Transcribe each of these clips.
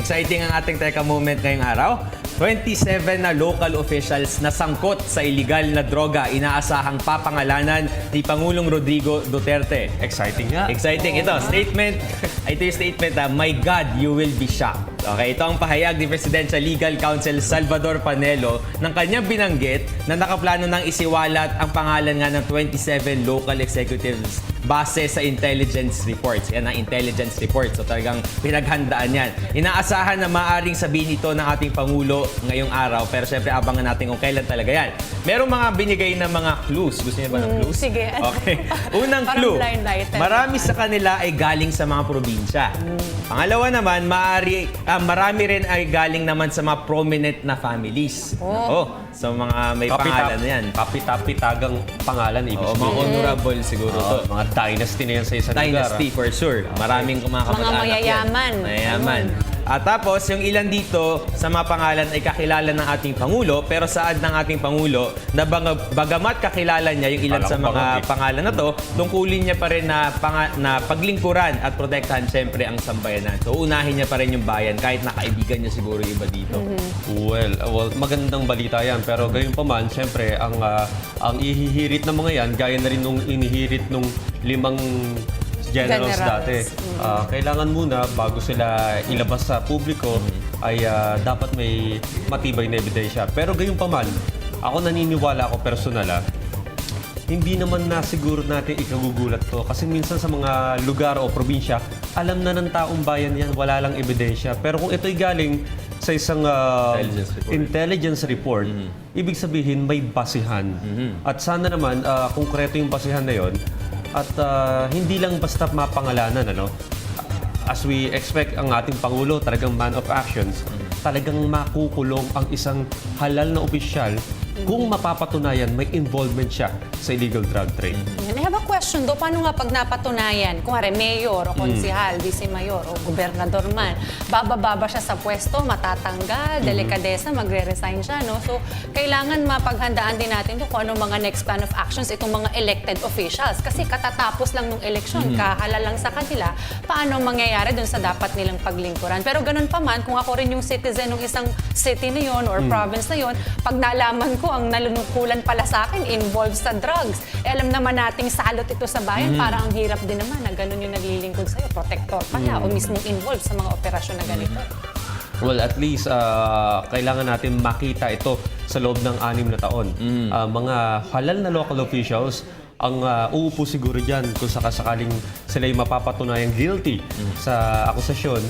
exciting ang ating teka moment ngayong araw. 27 na local officials na sangkot sa illegal na droga inaasahang papangalanan ni Pangulong Rodrigo Duterte. Exciting nga. Exciting. Ito, statement. Ito yung statement na, "My God, you will be shocked." Okay, ito ang pahayag ni Presidential Legal Counsel Salvador Panelo ng kanyang binanggit na nakaplano ng isiwalat ang pangalan nga ng 27 local executives base sa intelligence reports. Yan ang intelligence reports. So talagang pinaghandaan yan. Inaasahan na maaaring sabihin ito ng ating Pangulo ngayong araw. Pero syempre abangan natin kung kailan talaga yan. Merong mga binigay na mga clues. Gusto niyo ba ng clues? Sige. Okay. Unang Parang clue. blind item. Marami sa kanila ay galing sa mga probinsya. Pangalawa naman, marami rin ay galing naman sa mga prominent na families. So mga may pangalan na yan. Kapitapitagang pangalan, ibig Oo, mga sabihin. honorable siguro to. Mga dynasty na yan sa isang Dynasty lugar. for sure. Maraming mga kamag-anak mayayaman. yan. Mayayaman. At tapos, yung ilan dito sa mga pangalan ay kakilala ng ating Pangulo, pero saad ng ating Pangulo na bagamat kakilala niya yung ilan sa mga pangalan na to, tungkulin niya pa rin na paglingkuran at protektahan siyempre ang sambayanan. So, unahin niya pa rin yung bayan kahit nakaibigan niya siguro yung iba dito. Well, magandang balita yan. Pero gayon pa man, siyempre, ang ihihirit ng mga yan, gaya na rin nung inihirit nung 5 generals dati. Kailangan muna, bago sila ilabas sa publiko, ay dapat may matibay na ebidensya. Pero gayon pa man, ako naniniwala ako personal, hindi naman na siguro natin ikagugulat to. Kasi minsan sa mga lugar o probinsya, alam na ng taong bayan yan, wala lang ebidensya. Pero kung ito'y galing sa isang intelligence report, ibig sabihin may basihan. At sana naman, konkreto yung basihan na yon. At hindi lang basta mapangalanan, ano? As we expect ang ating Pangulo, talagang man of actions, talagang makukulong ang isang halal na opisyal kung mapapatunayan may involvement siya sa illegal drug trade. I have a question do. Paano nga pag napatunayan, kung mayor o konsihal, vice-mayor o gobernador man, bababa siya sa pwesto, matatanggal, delikadesa, magre-resign siya, no? So, kailangan mapaghandaan din natin kung ano mga next plan of actions itong mga elected officials. Kasi katatapos lang ng eleksyon, kahalal lang sa kanila, paano mangyayari dun sa dapat nilang paglingkuran. Pero ganun pa man, kung ako rin yung citizen ng isang city na yon or province na yon, pag nalaman ko ang nalulukulan pala sa akin involved sa drugs. Alam naman nating salot ito sa bayan, parang ang hirap din naman na ganun yung naglilingkod sa'yo, protector pala o mismo involved sa mga operasyon na ganito. Well, at least kailangan natin makita ito sa loob ng 6 na taon. Mga halal na local officials ang uupo siguro dyan kung sakasakaling sila'y mapapatunayang guilty sa akusasyon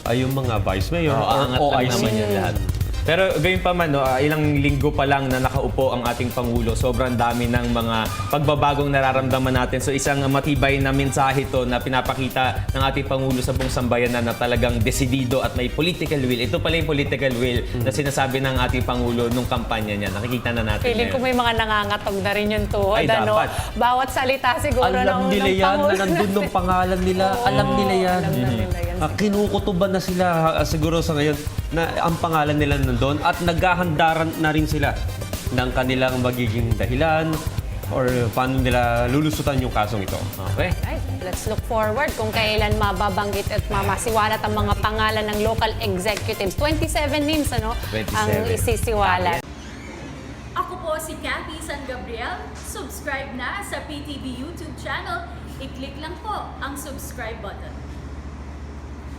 ay yung mga vice mayor o OIC. Naman yun lahat. Pero gayon pa man, no, ilang linggo pa lang na nakaupo ang ating Pangulo, sobrang dami ng mga pagbabagong nararamdaman natin. So isang matibay na mensahe to na pinapakita ng ating Pangulo sa buong sambayanan na talagang desidido at may political will. Ito pala yung political will na sinasabi ng ating Pangulo nung kampanya niya. Nakikita na natin. Feeling ko may mga nangangatog na rin yung tuhod. Ay, dapat. Bawat salita siguro Alam nila yan Pangulo. na nandun ng pangalan nila. Alam nila yan. Alam na nila yan. Kinukutuban na sila siguro sa ngayon na ang pangalan nila nandun at naghahandaran na rin sila ng kanilang magiging dahilan or paano nila lulusutan yung kasong ito. Okay. Right. Let's look forward kung kailan mababanggit at mamasiwalat ang mga pangalan ng local executives. 27 names, ano? 27. Ang isisiwalat. Ako po si Cathy San Gabriel. Subscribe na sa PTV YouTube channel. I-click lang po ang subscribe button.